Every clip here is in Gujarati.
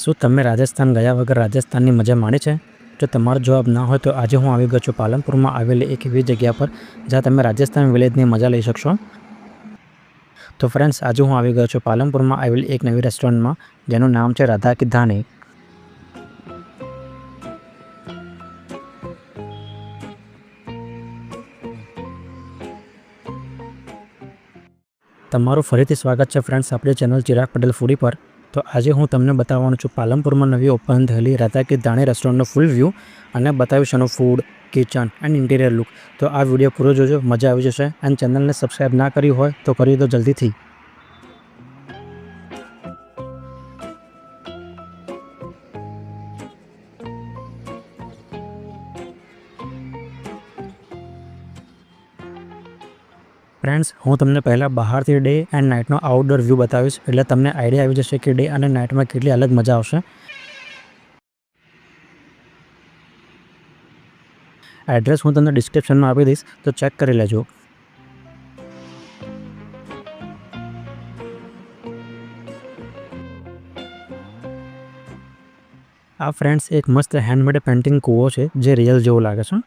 શું તમે રાજસ્થાન ગયા વગર રાજસ્થાનની મજા માણી છે? જો તમારો જવાબ ના હોય તો આજે હું આવી ગયો છું પાલનપુરમાં આવેલી એક એવી જગ્યા પર જ્યાં તમે રાજસ્થાન વિલેજની મજા લઈ શકશો. તો ફ્રેન્ડ્સ, આજે હું આવી ગયો છું પાલનપુરમાં આવેલી એક નવી રેસ્ટોરન્ટમાં જેનું નામ છે રાધા કી ધાની. તમારું ફરીથી સ્વાગત છે ફ્રેન્ડ્સ આપણી ચેનલ ચિરાગ પટેલ ફૂડી પર. તો આજે હું તમને બતાવવાનું છું પાલનપુરમાં નવી ઓપન થયેલી રાધા કી ધાની રેસ્ટોરન્ટનો ફૂલ વ્યૂ અને બતાવીશ એનું food, kitchen and interior look. તો આ વિડીયો પૂરો જોજો, મજા આવી જશે. એન્ડ ચેનલને સબસ્ક્રાઈબ ના કરી હોય તો કરી દો જલ્દીથી. ફ્રેન્ડ્સ, હું તમને પહેલાં બહારથી ડે એન્ડ નાઇટનો આઉટડોર વ્યૂ બતાવીશ, એટલે તમને આઈડિયા આવી જશે કે ડે અને નાઇટમાં કેટલી અલગ મજા આવશે. એડ્રેસ હું તમને ડિસ્ક્રિપ્શનમાં આપી દઈશ, તો ચેક કરી લેજો. આ ફ્રેન્ડ્સ એક મસ્ત હેન્ડમેડ પેઇન્ટિંગ કૂવો છે જે રિયલ જેવો લાગે છે.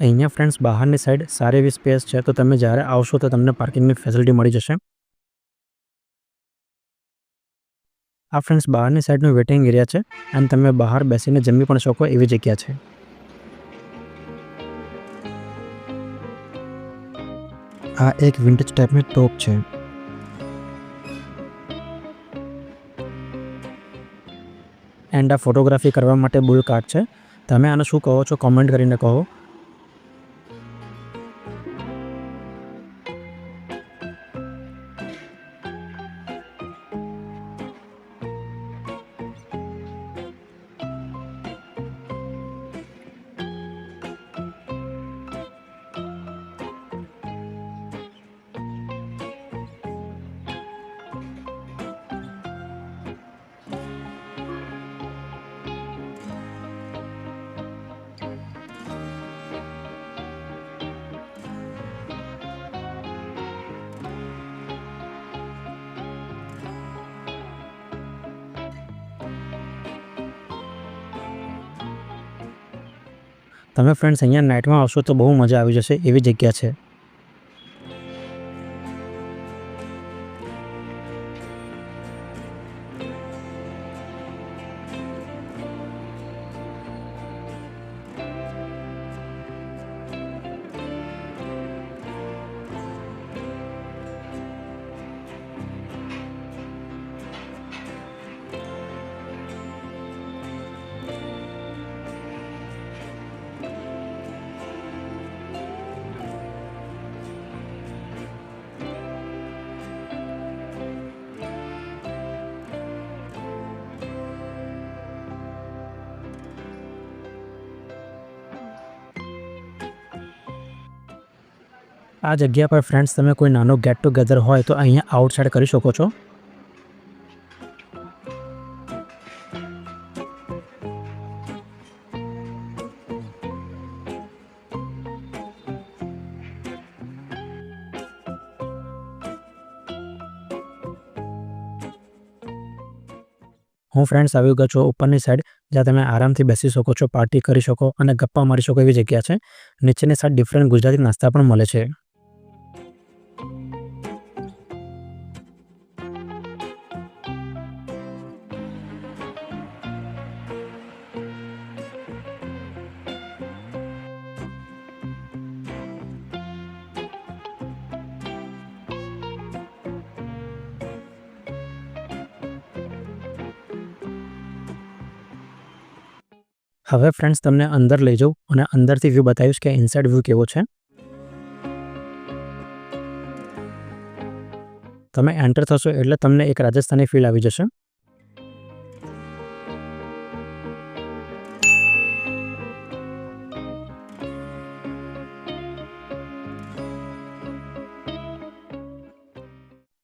અહીંયા ફ્રેન્ડ્સ બહારની સાઈડ સારી એવી સ્પેસ છે, તો તમે જ્યારે આવશો તો તમને પાર્કિંગની ફેસિલિટી મળી જશે. આ ફ્રેન્ડ્સ બહારની સાઈડનું વેટિંગ એરિયા છે અને તમે બહાર બેસીને જમી પણ શકો એવી જગ્યા છે. આ એક વિન્ટેજ ટાઈપની ટોપ છે. એન્ડ આ ફોટોગ્રાફી કરવા માટે બુલ કાર્ટ છે. તમે આને શું કહો છો કોમેન્ટ કરીને કહો. તમે ફ્રેન્ડ્સ અહીંયા નાઇટમાં આવશો તો બહુ મજા આવી જશે એવી જગ્યા છે. આ જગ્યા પર ફ્રેન્ડ્સ તમે કોઈ નાનો ગેટ ટુગેધર હોય તો અહીંયા આઉટસાઇડ કરી શકો છો. હું ફ્રેન્ડ્સ આવી ગયો છું ઉપરની સાઈડ, જ્યાં તમે આરામથી બેસી શકો છો, પાર્ટી કરી શકો અને ગપ્પા મારી શકો એવી જગ્યા છે. નીચેની સાઈડ ડિફરન્ટ ગુજરાતી નાસ્તા પણ મળે છે. હવે ફ્રેન્ડ્સ તમને અંદર લઈ જાઉં અને અંદરથી વ્યૂ બતાવીશ કે ઇનસાઇડ વ્યૂ કેવો છે. તમે એન્ટર થશો એટલે તમને એક રાજસ્થાની ફીલ આવી જશે.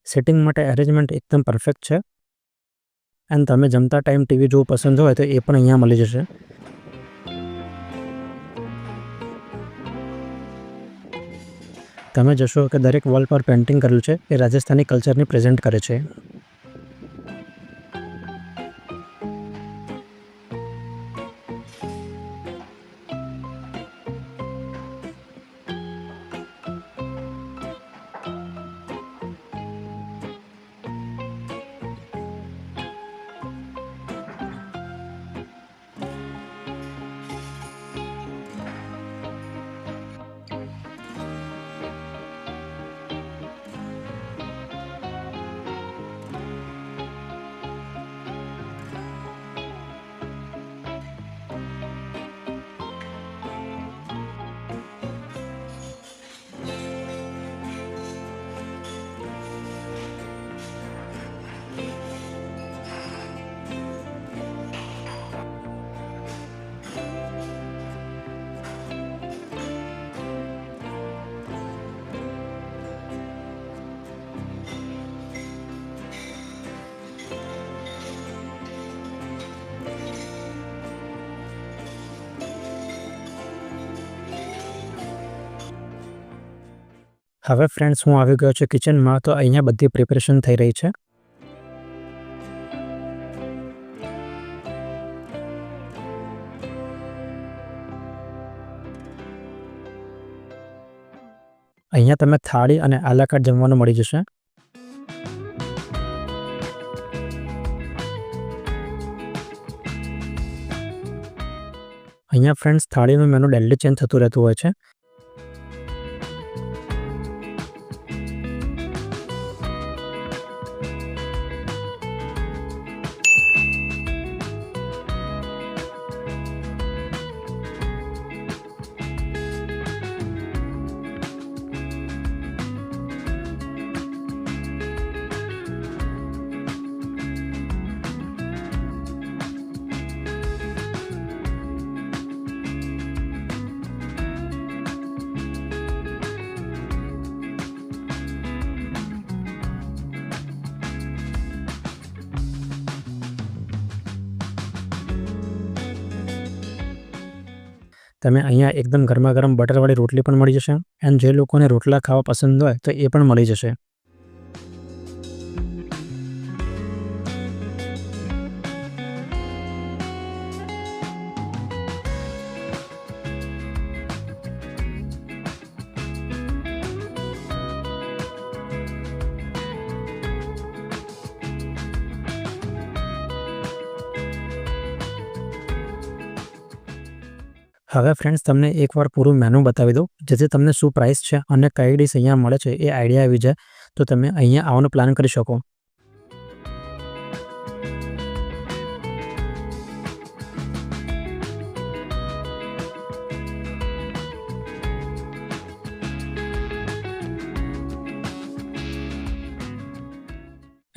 સિટિંગ માટે અરેન્જમેન્ટ એકદમ પરફેક્ટ છે. एंड तमे जमता टाइम टीवी जो पसंद हो तो ये पण अहींया मळी जशे। तमे जोशो के दरेक वॉल पर पेंटिंग करेलुं छे ए राजस्थानी कल्चरने प्रेजेंट करे छे। હવે ફ્રેન્ડ્સ હું આવી ગયો છું કિચનમાં, તો અહીંયા બધી પ્રિપેરેશન થઈ રહી છે। અહીંયા તમે થાળી અને આ લા કાર્ટ જમવાનું મળી જશે। અહીંયા ફ્રેન્ડ્સ થાળીનું મેનુ ડેલી ચેન્જ થતું રહેતું હોય છે। તમે અહીંયા એકદમ ગરમા-ગરમ બટરવાળી રોટલી પણ મળી જશે એન્ડ જે લોકોને રોટલા ખાવા પસંદ હોય તો એ પણ મળી જશે। હવે ફ્રેન્ડ્સ તમને એકવાર પૂરું મેનુ બતાવી દઉં, જેથી તમને શું પ્રાઇસ છે અને કઈ ડીશ અહીંયા મળે છે એ આઈડિયા આવી જાય, તો તમે અહીંયા આવવાનો પ્લાન કરી શકો।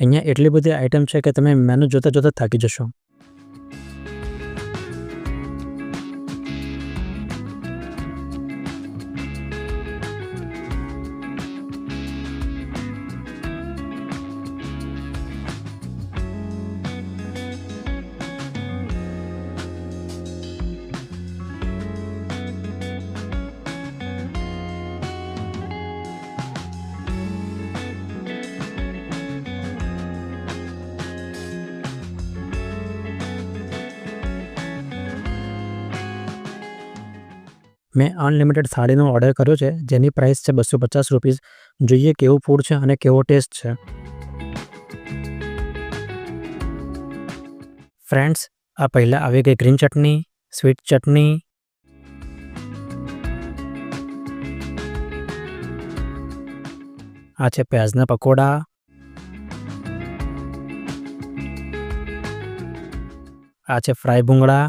અહીંયા એટલી બધી આઇટમ છે કે તમે મેનુ જોતા જોતા થાકી જશો। मैं अनलिमिटेड थाळीनो ऑर्डर कर्यो छे, जेनी प्राइस छे 250 रुपीज़। જોઈએ કેવું ફૂડ છે અને કેવો ટેસ્ટ છે। ફ્રેન્ડ્સ, આ પહેલાં આવી ગઈ ગ્રીન ચટણી, સ્વીટ ચટણી, આ છે પ્યાઝના પકોડા, આ છે ફ્રાય ભૂંગળા,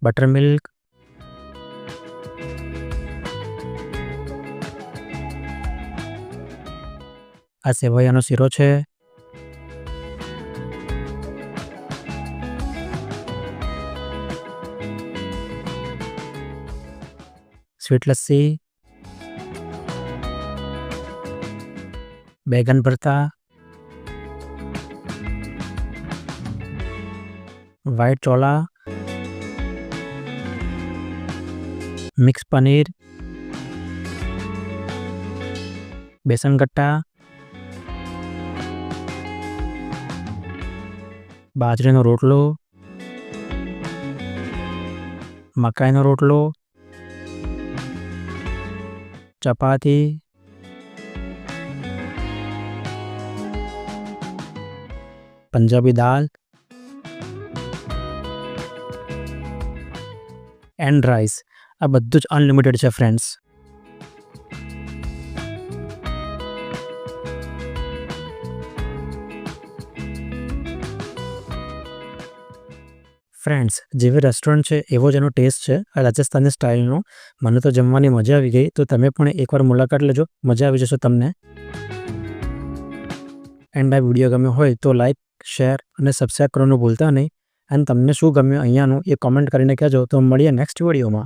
बटर मिल्क, आ सेवैयानो सीरो है, स्वीट लस्सी, बैगन भरता, वाइट चोला, मिक्स पनीर, बेसन गट्टा, बाजरीनो रोटलो, मकाईनो रोटलो, चपाती, पंजाबी दाल एंड राइस। आ बधुं ज अनलिमिटेड है फ्रेंड्स। फ्रेंड्स जेवी रेस्टोरंट है एवो ज एनो टेस्ट है राजस्थानी स्टाइलनो। मने तो जमवानी मजा आवी गई, तो तमे पण एकवार मुलाकात लेजो, मजा आवी जशे तमने। एंड आ विडियो गम्यो होय तो लाइक, शेर अने सब्सक्राइब करवानुं भूलता नहीं। एंड तमने शुं गम्युं अहींयानुं ए कॉमेंट करीने कहेजो। तो मळीए नेक्स्ट विडियोमां।